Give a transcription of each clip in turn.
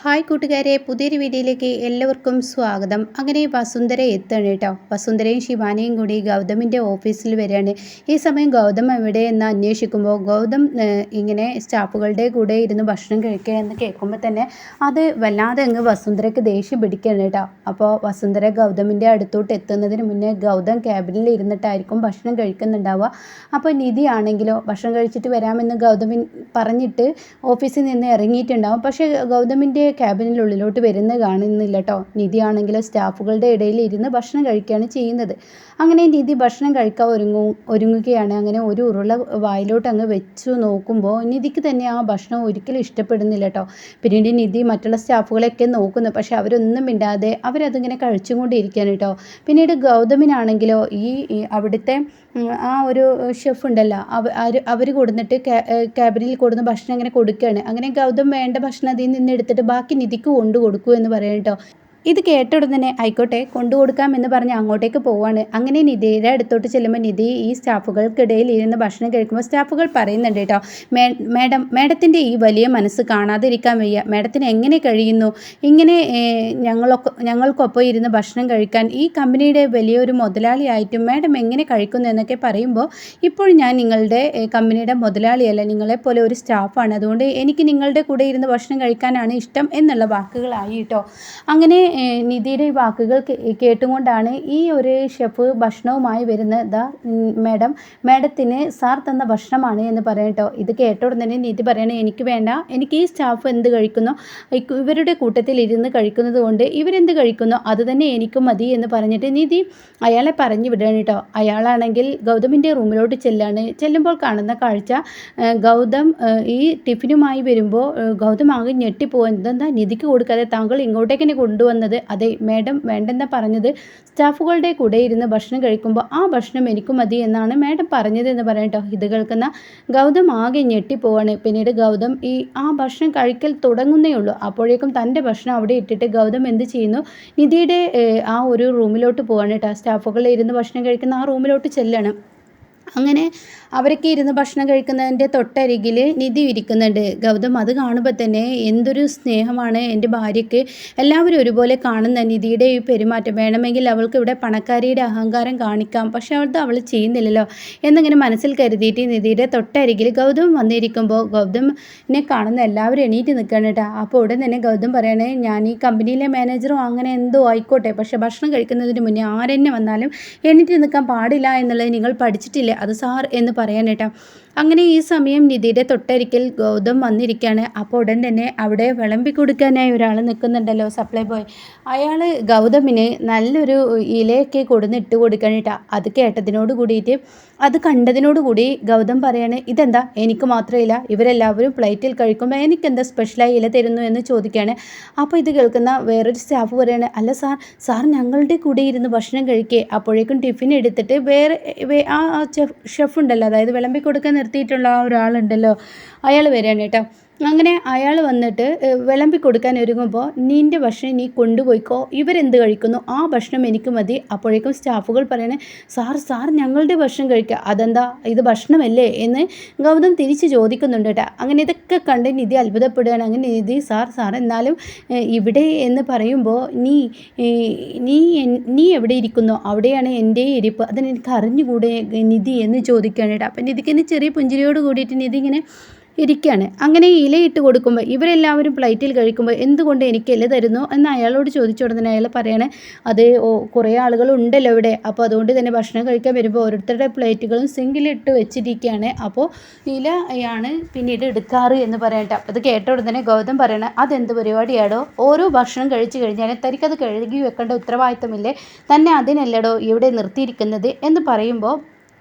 Hi കൂട്ടുകാരെ, പുതിയൊരു വീഡിയോയിലേക്ക് എല്ലാവർക്കും സ്വാഗതം. അങ്ങനെ വസുന്ധര എത്താണ് കേട്ടോ. വസുന്ധരയും ശിവാനിയും കൂടി ഗൗതമിൻ്റെ ഓഫീസിൽ വരികയാണ്. ഈ സമയം ഗൗതം എവിടെയെന്ന് അന്വേഷിക്കുമ്പോൾ ഗൗതം ഇങ്ങനെ സ്റ്റാഫുകളുടെ കൂടെ ഇരുന്ന് ഭക്ഷണം കഴിക്കുക എന്ന് കേൾക്കുമ്പോൾ തന്നെ അത് വല്ലാതെ അങ്ങ് വസുന്ധരയ്ക്ക് ദേഷ്യം പിടിക്കുകയാണ് കേട്ടോ. അപ്പോൾ വസുന്ധര ഗൗതമിൻ്റെ അടുത്തോട്ട് എത്തുന്നതിന് മുന്നേ ഗൗതം ക്യാബിനിൽ ഇരുന്നിട്ടായിരിക്കും ഭക്ഷണം കഴിക്കുന്നുണ്ടാവുക. അപ്പോൾ നിധി ആണെങ്കിലോ ഭക്ഷണം കഴിച്ചിട്ട് വരാമെന്ന് ഗൗതമിൻ പറഞ്ഞിട്ട് ഓഫീസിൽ നിന്ന് ഇറങ്ങിയിട്ടുണ്ടാവും. പക്ഷേ ഗൗതമിൻ്റെ ക്യാബിനുള്ളിലോട്ട് വരുന്നത് കാണുന്നില്ല കേട്ടോ. നിധി ആണെങ്കിലോ സ്റ്റാഫുകളുടെ ഇടയിൽ ഇരുന്ന് ഭക്ഷണം കഴിക്കുകയാണ് ചെയ്യുന്നത്. അങ്ങനെ നിധി ഭക്ഷണം കഴിക്കാൻ ഒരുങ്ങുകയാണ്. അങ്ങനെ ഒരു ഉരുള വായിലോട്ട് അങ്ങ് വെച്ചു നോക്കുമ്പോൾ നിധിക്ക് തന്നെ ആ ഭക്ഷണം ഒരിക്കലും ഇഷ്ടപ്പെടുന്നില്ല കേട്ടോ. പിന്നീട് നിധി മറ്റുള്ള സ്റ്റാഫുകളെയൊക്കെ നോക്കുന്നു. പക്ഷെ അവരൊന്നും മിണ്ടാതെ അവരതിങ്ങനെ കഴിച്ചുകൊണ്ടിരിക്കുകയാണ് കേട്ടോ. പിന്നീട് ഗൗതമിനാണെങ്കിലോ ഈ അവിടുത്തെ ആ ഒരു ഷെഫ് ഉണ്ടല്ലോ, അവർ കൊടുന്നിട്ട് ക്യാബിനിൽ കൊടുന്ന് ഭക്ഷണം ഇങ്ങനെ കൊടുക്കുകയാണ്. അങ്ങനെ ഗൗതം വേണ്ട ഭക്ഷണം അതിൽ നിന്ന് എടുത്തിട്ട് ബാക്കി നിധിക്ക് കൊണ്ടു കൊടുക്കൂ എന്ന് പറയാം കേട്ടോ. ഇത് കേട്ട ഉടൻ തന്നെ ആയിക്കോട്ടെ കൊണ്ടു കൊടുക്കാമെന്ന് പറഞ്ഞ് അങ്ങോട്ടേക്ക് പോവാണ്. അങ്ങനെ നിധിയുടെ അടുത്തോട്ട് ചെല്ലുമ്പോൾ നിധി ഈ സ്റ്റാഫുകൾക്കിടയിൽ ഇരുന്ന് ഭക്ഷണം കഴിക്കുമ്പോൾ സ്റ്റാഫുകൾ പറയുന്നുണ്ട് കേട്ടോ, മാഡത്തിൻ്റെ ഈ വലിയ മനസ്സ് കാണാതിരിക്കാൻ വയ്യ. മാഡത്തിന് എങ്ങനെ കഴിയുന്നു ഇങ്ങനെ ഞങ്ങൾക്കൊപ്പം ഇരുന്ന് ഭക്ഷണം കഴിക്കാൻ? ഈ കമ്പനിയുടെ വലിയൊരു മുതലാളിയായിട്ടും മാഡം എങ്ങനെ കഴിക്കുന്നു എന്നൊക്കെ പറയുമ്പോൾ, ഇപ്പോൾ ഞാൻ നിങ്ങളുടെ കമ്പനിയുടെ മുതലാളിയല്ല, നിങ്ങളെപ്പോലെ ഒരു സ്റ്റാഫാണ്. അതുകൊണ്ട് എനിക്ക് നിങ്ങളുടെ കൂടെ ഇരുന്ന് ഭക്ഷണം കഴിക്കാനാണ് ഇഷ്ടം എന്നുള്ള വാക്കുകളായി കേട്ടോ. അങ്ങനെ നിധിയുടെ ഈ വാക്കുകൾ കേട്ടുകൊണ്ടാണ് ഈ ഒരു ഷെഫ് ഭക്ഷണവുമായി വരുന്നത്. മാഡത്തിന് സാർ തന്ന ഭക്ഷണമാണ് എന്ന് പറയാം കേട്ടോ. ഇത് കേട്ട ഉടനെ തന്നെ നിധി പറയണേ, എനിക്ക് വേണ്ട, എനിക്ക് ഈ സ്റ്റാഫ് എന്ത് കഴിക്കുന്നോ ഇവരുടെ കൂട്ടത്തിൽ ഇരുന്ന് കഴിക്കുന്നത് കൊണ്ട് ഇവരെന്ത് കഴിക്കുന്നോ അത് തന്നെ എനിക്കും മതി എന്ന് പറഞ്ഞിട്ട് നിധി അയാളെ പറഞ്ഞു വിടുകയാണ് കേട്ടോ. അയാളാണെങ്കിൽ ഗൗതമിൻ്റെ റൂമിലോട്ട് ചെല്ലുമ്പോൾ കാണുന്ന കാഴ്ച, ഗൗതം ഈ ടിഫിനുമായി വരുമ്പോൾ ഗൗതം ആകെ ഞെട്ടിപ്പോകും. ഇതെന്താ നിധിക്ക് കൊടുക്കാതെ താങ്കൾ ഇങ്ങോട്ടേക്ക് തന്നെ കൊണ്ടുവന്നത്? അതെ മാഡം വേണ്ടെന്നാ പറഞ്ഞത്. സ്റ്റാഫുകളുടെ കൂടെ ഇരുന്ന് ഭക്ഷണം കഴിക്കുമ്പോൾ ആ ഭക്ഷണം എനിക്ക് മതി എന്നാണ് മാഡം പറഞ്ഞത് എന്ന് പറയട്ടോ. ഇത് കേൾക്കുന്ന ഗൗതം ആകെ ഞെട്ടിപ്പോവാണ്. പിന്നീട് ഗൗതം ആ ഭക്ഷണം കഴിക്കൽ തുടങ്ങുന്നേ ഉള്ളൂ. അപ്പോഴേക്കും തൻ്റെ ഭക്ഷണം അവിടെ ഇട്ടിട്ട് ഗൗതം എന്ത് ചെയ്യുന്നു, നിധിയുടെ ആ ഒരു റൂമിലോട്ട് പോവാണ് കേട്ടോ. സ്റ്റാഫുകൾ ഇരുന്ന് ഭക്ഷണം കഴിക്കുന്ന ആ റൂമിലോട്ട് ചെല്ലാണ്. അങ്ങനെ അവരൊക്കെ ഇരുന്ന് ഭക്ഷണം കഴിക്കുന്നതിൻ്റെ തൊട്ടരികിൽ നിധി ഇരിക്കുന്നുണ്ട്. ഗൗതം അത് കാണുമ്പോൾ തന്നെ എന്തൊരു സ്നേഹമാണ് എൻ്റെ ഭാര്യയ്ക്ക്, എല്ലാവരും ഒരുപോലെ കാണുന്ന നിധിയുടെ ഈ പെരുമാറ്റം. വേണമെങ്കിൽ അവൾക്ക് ഇവിടെ പണക്കാരിയുടെ അഹങ്കാരം കാണിക്കാം, പക്ഷെ അവൾ ചെയ്യുന്നില്ലല്ലോ എന്നിങ്ങനെ മനസ്സിൽ കരുതിയിട്ട് നിധിയുടെ തൊട്ടരികിൽ ഗൗതം വന്നിരിക്കുമ്പോൾ ഗൗതമിനെ കാണുന്ന എല്ലാവരും എണീറ്റ് നിൽക്കുകയാണ് കേട്ടോ. അപ്പോൾ ഉടൻ തന്നെ ഗൗതം പറയണേ, ഞാൻ ഈ കമ്പനിയിലെ മാനേജറും അങ്ങനെ എന്തോ ആയിക്കോട്ടെ, പക്ഷേ ഭക്ഷണം കഴിക്കുന്നതിന് മുന്നേ ആരെന്നെ വന്നാലും എണീറ്റ് നിൽക്കാൻ പാടില്ല എന്നുള്ളത് നിങ്ങൾ പഠിച്ചിട്ടില്ല അത് സാർ എന്ന് പറയാൻ കേട്ടോ. അങ്ങനെ ഈ സമയം നിധിയുടെ തൊട്ടരിക്കൽ ഗൗതം വന്നിരിക്കുകയാണ്. അപ്പോൾ ഉടൻ തന്നെ അവിടെ വിളമ്പി കൊടുക്കാനായി ഒരാൾ നിൽക്കുന്നുണ്ടല്ലോ, സപ്ലൈ ബോയ്. അയാൾ ഗൗതമിന് നല്ലൊരു ഇലയൊക്കെ കൊടുന്നിട്ട് കൊടുക്കണം കേട്ടോ. അത് കേട്ടതിനോട് കൂടിയിട്ട് അത് കണ്ടതിനോടുകൂടി ഗൗതം പറയാണ്, ഇതെന്താ എനിക്ക് മാത്രമില്ല, ഇവരെല്ലാവരും പ്ലേറ്റിൽ കഴിക്കുമ്പോൾ എനിക്കെന്താ സ്പെഷ്യലായി ഇല തരുന്നു എന്ന് ചോദിക്കുകയാണ്. അപ്പോൾ ഇത് കേൾക്കുന്ന വേറൊരു സ്റ്റാഫ് പറയാണ്, അല്ല സാർ ഞങ്ങളുടെ കൂടെ ഇരുന്ന് ഭക്ഷണം കഴിക്കേ. അപ്പോഴേക്കും ടിഫിൻ എടുത്തിട്ട് ആ ഷെഫ് ഉണ്ടല്ലോ, അതായത് വിളമ്പി കൊടുക്കാൻ നിർത്തിയിട്ടുള്ള ആ ഒരാളുണ്ടല്ലോ, അയാൾ വരികയാണ് കേട്ടോ. അങ്ങനെ അയാൾ വന്നിട്ട് വിളമ്പി കൊടുക്കാൻ ഒരുങ്ങുമ്പോൾ, നിൻ്റെ ഭക്ഷണം നീ കൊണ്ടുപോയിക്കോ, ഇവരെന്ത് കഴിക്കുന്നു ആ ഭക്ഷണം എനിക്ക് മതി. അപ്പോഴേക്കും സ്റ്റാഫുകൾ പറയണേ, സാർ ഞങ്ങളുടെ ഭക്ഷണം കഴിക്കുക. അതെന്താ, ഇത് ഭക്ഷണമല്ലേ എന്ന് ഗൗതം തിരിച്ച് ചോദിക്കുന്നുണ്ട് കേട്ടോ. അങ്ങനെ ഇതൊക്കെ കണ്ട് നിധി അത്ഭുതപ്പെടുകയാണ്. അങ്ങനെ നിധി സാർ എന്നാലും ഇവിടെ എന്ന് പറയുമ്പോൾ നീ എവിടെ ഇരിക്കുന്നോ അവിടെയാണ് എൻ്റെ ഇരിപ്പ്, അതിനെനിക്ക് അറിഞ്ഞുകൂടെ നിധി എന്ന് ചോദിക്കുകയാണ് കേട്ടോ. അപ്പം നിധിക്ക് ചെറിയ പുഞ്ചിരിയോട് കൂടിയിട്ട് നിധി ഇങ്ങനെ ഇരിക്കുകയാണ്. അങ്ങനെ ഇലയിട്ട് കൊടുക്കുമ്പോൾ ഇവരെല്ലാവരും പ്ലേറ്റിൽ കഴിക്കുമ്പോൾ എന്തുകൊണ്ട് എനിക്ക് ഇല തരുന്നു എന്ന് അയാളോട് ചോദിച്ച ഉടനെ അയാൾ പറയണേ, അത് കുറേ ആളുകളുണ്ടല്ലോ ഇവിടെ, അപ്പോൾ അതുകൊണ്ട് തന്നെ ഭക്ഷണം കഴിക്കാൻ വരുമ്പോൾ ഓരോരുത്തരുടെ പ്ലേറ്റുകളും സിങ്കിലിട്ട് വെച്ചിരിക്കുകയാണ്, അപ്പോൾ ഇലയാണ് പിന്നീട് എടുക്കാറ് എന്ന് പറയട്ടെ. അപ്പോൾ അത് കേട്ട ഉടനെ ഗൗതം പറയണേ, അതെന്ത് പരിപാടിയാടോ, ഓരോ ഭക്ഷണം കഴിച്ചു കഴിഞ്ഞാൽ തനിക്കത് കഴുകി വെക്കേണ്ട ഉത്തരവാദിത്തമില്ലേ, തന്നെ അതിനല്ലടോ ഇവിടെ നിർത്തിയിരിക്കുന്നത് എന്ന് പറയുമ്പോൾ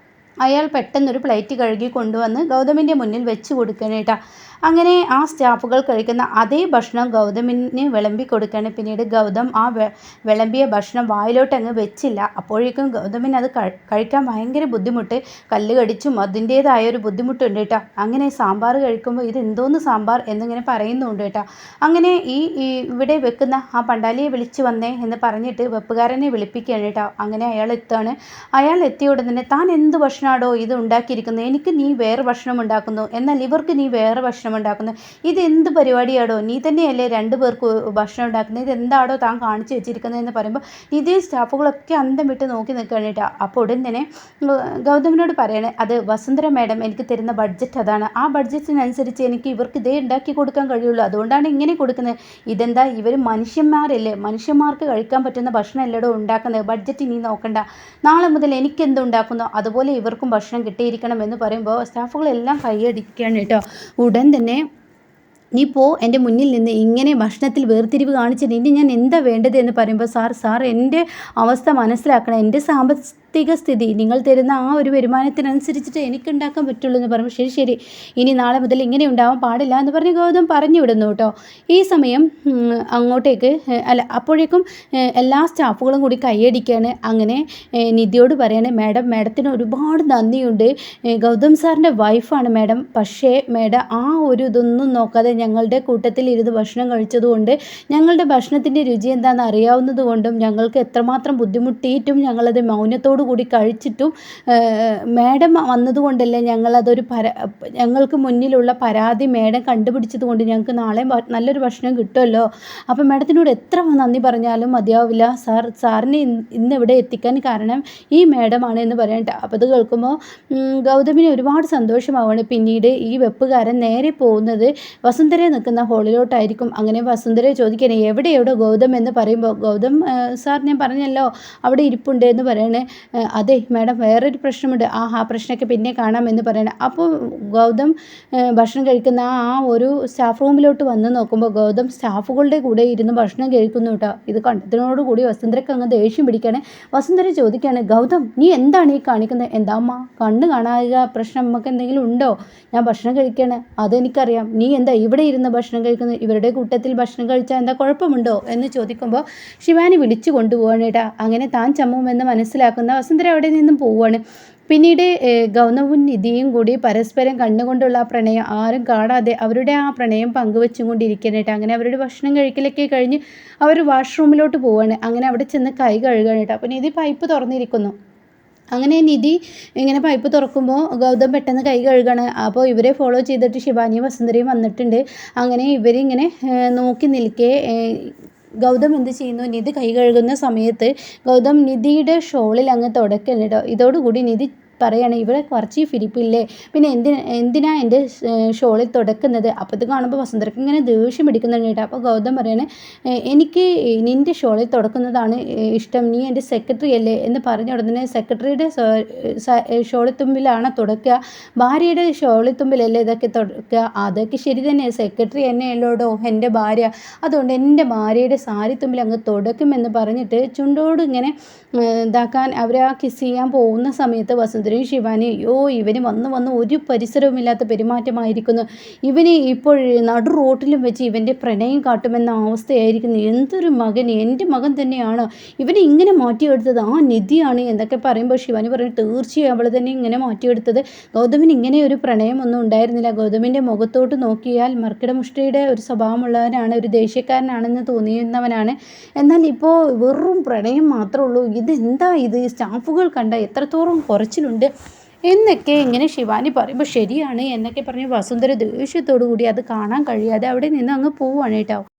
അയാൾ പെട്ടെന്നൊരു പ്ലേറ്റ് കഴുകി കൊണ്ടുവന്ന് ഗൗതമിൻ്റെ മുന്നിൽ വെച്ച് കൊടുക്കണം കേട്ടോ. അങ്ങനെ ആ സ്റ്റാഫുകൾ കഴിക്കുന്ന അതേ ഭക്ഷണം ഗൗതമിന് വിളമ്പി കൊടുക്കുകയാണ്. പിന്നീട് ഗൗതം ആ വിളമ്പിയ ഭക്ഷണം വായിലോട്ട് അങ്ങ് വെച്ചില്ല. അപ്പോഴേക്കും ഗൗതമിന് അത് കഴിക്കാൻ ഭയങ്കര ബുദ്ധിമുട്ട്, കല്ല് കടിച്ചും അതിൻ്റേതായ ഒരു ബുദ്ധിമുട്ടുണ്ട് കേട്ടോ. അങ്ങനെ സാമ്പാർ കഴിക്കുമ്പോൾ ഇത് എന്തോന്ന് സാമ്പാർ എന്നിങ്ങനെ പറയുന്നുണ്ട് കേട്ടോ. അങ്ങനെ ഇവിടെ വെക്കുന്ന ആ പണ്ടാലിയെ വിളിച്ചു വന്നേ എന്ന് പറഞ്ഞിട്ട് വെപ്പുകാരനെ വിളിപ്പിക്കുകയാണ് കേട്ടോ. അങ്ങനെ അയാൾ എത്തുകയാണ്. അയാൾ എത്തിയ ഉടനെ, താൻ എന്ത് ഭക്ഷണമാണോ ഇത് ഉണ്ടാക്കിയിരിക്കുന്നത്, എനിക്ക് നീ വേറെ ഭക്ഷണം ഉണ്ടാക്കുന്നു, എന്നാൽ ഇവർക്ക് നീ വേറെ ഭക്ഷണം ഭക്ഷണം ഉണ്ടാക്കുന്നത്? ഇതെന്ത് പരിപാടിയാടോ? നീ തന്നെയല്ലേ 2 പേർക്ക് ഭക്ഷണം ഉണ്ടാക്കുന്നത്? ഇതെന്താടോ താൻ കാണിച്ചു വെച്ചിരിക്കുന്നതെന്ന് പറയുമ്പോൾ നിധിയും സ്റ്റാഫുകളൊക്കെ അന്തം വിട്ട് നോക്കി നിൽക്കുകയാണ് കേട്ടോ. അപ്പോൾ ഉടൻ തന്നെ ഗൗതമിനോട് പറയണേ, അത് വസുന്ധര മാഡം എനിക്ക് തരുന്ന ബഡ്ജറ്റ് അതാണ്. ആ ബഡ്ജറ്റിനനുസരിച്ച് എനിക്ക് ഇവർക്ക് ഇതേ ഉണ്ടാക്കി കൊടുക്കാൻ കഴിയുള്ളൂ. അതുകൊണ്ടാണ് ഇങ്ങനെ കൊടുക്കുന്നത്. ഇതെന്താ, ഇവർ മനുഷ്യന്മാരല്ലേ? മനുഷ്യന്മാർക്ക് കഴിക്കാൻ പറ്റുന്ന ഭക്ഷണം അല്ലടോ ഉണ്ടാക്കുന്നത്. ബഡ്ജറ്റ് നീ നോക്കണ്ട. നാളെ മുതൽ എനിക്ക് എന്തുണ്ടാക്കുന്നോ അതുപോലെ ഇവർക്കും ഭക്ഷണം കിട്ടിയിരിക്കണം എന്ന് പറയുമ്പോൾ സ്റ്റാഫുകളെല്ലാം കൈയടിക്കുകയാണ് കേട്ടോ. ഉടൻ തന്നെ നീ എൻ്റെ മുന്നിൽ നിന്ന് ഇങ്ങനെ ഭക്ഷണത്തിൽ വേർതിരിവ് കാണിച്ചിട്ട് ഇനി ഞാൻ എന്താ വേണ്ടത് എന്ന് പറയുമ്പോൾ, സാർ എൻ്റെ അവസ്ഥ മനസ്സിലാക്കണം. എൻ്റെ സാമ്പത്തിക സ്ഥിതി നിങ്ങൾ തരുന്ന ആ ഒരു വരുമാനത്തിനനുസരിച്ചിട്ട് എനിക്ക് ഉണ്ടാക്കാൻ പറ്റുള്ളൂ എന്ന് പറയുമ്പോൾ, ശരി ഇനി നാളെ മുതൽ ഇങ്ങനെ ഉണ്ടാവാൻ പാടില്ല എന്ന് പറഞ്ഞ് ഗൗതം പറഞ്ഞു വിടുന്നു കേട്ടോ. ഈ സമയം അങ്ങോട്ടേക്ക് അപ്പോഴേക്കും എല്ലാ സ്റ്റാഫുകളും കൂടി കൈയടിക്കുകയാണ്. അങ്ങനെ നിധിയോട് പറയാണ്, മാഡത്തിന് ഒരുപാട് നന്ദിയുണ്ട്. ഗൗതം സാറിൻ്റെ വൈഫാണ് മാഡം. പക്ഷേ മാഡം ആ ഒരു ഇതൊന്നും നോക്കാതെ ഞങ്ങളുടെ കൂട്ടത്തിൽ ഇരുന്ന് ഭക്ഷണം കഴിച്ചതുകൊണ്ട് ഞങ്ങളുടെ ഭക്ഷണത്തിൻ്റെ രുചി എന്താണെന്ന് അറിയാവുന്നത് കൊണ്ടും ഞങ്ങൾക്ക് എത്രമാത്രം ബുദ്ധിമുട്ടിയിട്ടും ഞങ്ങളത് മൗനത്തോടു കൂടി കഴിച്ചിട്ടും മാഡം വന്നതുകൊണ്ടല്ലേ ഞങ്ങൾക്ക് മുന്നിലുള്ള പരാതി മാഡം കണ്ടുപിടിച്ചത് കൊണ്ട് ഞങ്ങൾക്ക് നാളെ നല്ലൊരു ഭക്ഷണം കിട്ടുമല്ലോ. അപ്പോൾ മാഡത്തിനോട് എത്ര നന്ദി പറഞ്ഞാലും മതിയാവില്ല. സാറിനെ ഇന്ന് ഇവിടെ എത്തിക്കാൻ കാരണം ഈ മാഡമാണ് എന്ന് പറയണ്ട. അപ്പോൾ അത് കേൾക്കുമ്പോൾ ഗൗതമിന് ഒരുപാട് സന്തോഷമാവാണ്. പിന്നീട് ഈ വെപ്പുകാരൻ നേരെ പോകുന്നത് വസുന്ധര നിൽക്കുന്ന ഹോളിലോട്ടായിരിക്കും. അങ്ങനെ വസുന്ധര ചോദിക്കണേ, എവിടെ ഗൗതം എന്ന് പറയുമ്പോൾ, ഗൗതം സാർ ഞാൻ പറഞ്ഞല്ലോ അവിടെ ഇരിപ്പുണ്ട് എന്ന് പറയണേ. അതെ മാഡം, വേറൊരു പ്രശ്നമുണ്ട്. ആ പ്രശ്നമൊക്കെ പിന്നെ കാണാം എന്ന് പറയണേ. അപ്പോൾ ഗൗതം ഭക്ഷണം കഴിക്കുന്ന ആ ഒരു സ്റ്റാഫ് റൂമിലോട്ട് വന്ന് നോക്കുമ്പോൾ ഗൗതം സ്റ്റാഫുകളുടെ കൂടെ ഇരുന്ന് ഭക്ഷണം കഴിക്കുന്നു കേട്ടോ. ഇത് കണ്ടതിനോടുകൂടി വസുന്ധരയ്ക്ക് അങ്ങ് ദേഷ്യം പിടിക്കുകയാണ്. വസുന്ധര ചോദിക്കുകയാണ്, ഗൗതം നീ എന്താണ് ഈ കാണിക്കുന്നത്? എന്താ അമ്മ കണ്ണ് കാണാതെ പ്രശ്നം നമുക്ക് എന്തെങ്കിലും ഉണ്ടോ? ഞാൻ ഭക്ഷണം കഴിക്കുകയാണ്, അതെനിക്കറിയാം. നീ എന്താ ഇവിടെ ഇരുന്ന് ഭക്ഷണം കഴിക്കുന്നത്? ഇവരുടെ കൂട്ടത്തിൽ ഭക്ഷണം കഴിച്ചാൽ എന്താ കുഴപ്പമുണ്ടോ എന്ന് ചോദിക്കുമ്പോൾ ശിവാനി വിളിച്ചു കൊണ്ടുപോവാണ് കേട്ടോ. അങ്ങനെ താൻ ചമ്മുമെന്ന് മനസ്സിലാക്കുന്ന വസുന്ധര അവിടെ നിന്നും പോവുകയാണ്. പിന്നീട് ഗൗതമും നിധിയും കൂടി പരസ്പരം കണ്ടുകൊണ്ടുള്ള ആ പ്രണയം ആരും കാണാതെ അവരുടെ ആ പ്രണയം പങ്കുവെച്ചും കൊണ്ടിരിക്കാനായിട്ട് അങ്ങനെ അവരുടെ ഭക്ഷണം കഴിക്കലൊക്കെ കഴിഞ്ഞ് അവർ വാഷ്റൂമിലോട്ട് പോവുകയാണ്. അങ്ങനെ അവിടെ ചെന്ന് കൈ കഴുകാനായിട്ട്. അപ്പോൾ നിധി പൈപ്പ് തുറന്നിരിക്കുന്നു. അങ്ങനെ നിധി ഇങ്ങനെ പൈപ്പ് തുറക്കുമ്പോൾ ഗൗതം പെട്ടെന്ന് കൈ കഴുകണം. അപ്പോൾ ഇവരെ ഫോളോ ചെയ്തിട്ട് ശിവാനിയും വസുന്ധരയും വന്നിട്ടുണ്ട്. അങ്ങനെ ഇവരിങ്ങനെ നോക്കി നിൽക്കെ ഗൗതം എന്ത് ചെയ്യുന്നു, നിധി കൈ കഴുകുന്ന സമയത്ത് ഗൗതം നിധിയുടെ ഷോളിൽ അങ്ങ് തുടക്കണം കേട്ടോ. ഇതോടുകൂടി നിധി പറയാണ്, ഇവിടെ കുറച്ച് ഫിരിപ്പില്ലേ, പിന്നെ എന്തിനാ എൻ്റെ ഷോളിൽ തുടക്കുന്നത്? അപ്പോൾ ഇത് കാണുമ്പോൾ വസുന്ധരക്ക് ഇങ്ങനെ ദേഷ്യം പിടിക്കുന്നുണ്ട് കേട്ടോ. അപ്പോൾ ഗൗതം പറയാണ്, എനിക്ക് നിൻ്റെ ഷോളിൽ തുടക്കുന്നതാണ് ഇഷ്ടം, നീ എൻ്റെ സെക്രട്ടറി അല്ലേ എന്ന് പറഞ്ഞ ഉടനെ സെക്രട്ടറിയുടെ ഷോളിത്തുമ്പിലാണ് തുടക്കുക, ഭാര്യയുടെ ഷോളിത്തുമ്പിലല്ലേ ഇതൊക്കെ തുടക്കുക? അതൊക്കെ ശരി തന്നെ, സെക്രട്ടറി തന്നെയല്ലോടോ എൻ്റെ ഭാര്യ, അതുകൊണ്ട് എൻ്റെ ഭാര്യയുടെ സാരിത്തുമ്പിൽ അങ്ങ് തുടക്കുമെന്ന് പറഞ്ഞിട്ട് ചുണ്ടോട് ഇങ്ങനെ ഇതാക്കാൻ അവർ ആ കിസ് ചെയ്യാൻ പോകുന്ന സമയത്ത് വസുന്ധരയും ശിവാനി, ഇവന് വന്ന് ഒരു പരിസരവുമില്ലാത്ത പെരുമാറ്റമായിരിക്കുന്നു, ഇവന് ഇപ്പോൾ നടു റോട്ടിലും വെച്ച് ഇവൻ്റെ പ്രണയം കാട്ടുമെന്ന അവസ്ഥയായിരിക്കുന്നു, എന്തൊരു മകൻ, എൻ്റെ മകൻ തന്നെയാണ് ഇവനെ ഇങ്ങനെ മാറ്റിയെടുത്തത്, ആ നിധിയാണ് എന്നൊക്കെ പറയുമ്പോൾ ശിവാനി പറയും, തീർച്ചയായും അവൾ തന്നെ ഇങ്ങനെ മാറ്റിയെടുത്തത്, ഗൗതമിന് ഇങ്ങനെ ഒരു പ്രണയമൊന്നും ഉണ്ടായിരുന്നില്ല, ഗൗതമിൻ്റെ മുഖത്തോട്ട് നോക്കിയാൽ മർക്കിടമുഷ്ടിയുടെ ഒരു സ്വഭാവമുള്ളവനാണ്, ഒരു ദേഷ്യക്കാരനാണെന്ന് തോന്നിയുന്നവനാണ്, എന്നാൽ ഇപ്പോൾ വെറും പ്രണയം മാത്രമേ ഉള്ളൂ, ഇതെന്താ ഇത്, സ്റ്റാഫുകൾ കണ്ട എത്രത്തോളം കുറച്ചിലുണ്ട് എന്നൊക്കെ ഇങ്ങനെ ശിവാനി പറയുമ്പോൾ ശരിയാണ് എന്നൊക്കെ പറഞ്ഞ് വസുന്ധര ദേഷ്യത്തോടു കൂടി അത് കാണാൻ കഴിയാതെ അവിടെ നിന്ന് അങ്ങ് പോവുകയാണ് കേട്ടോ.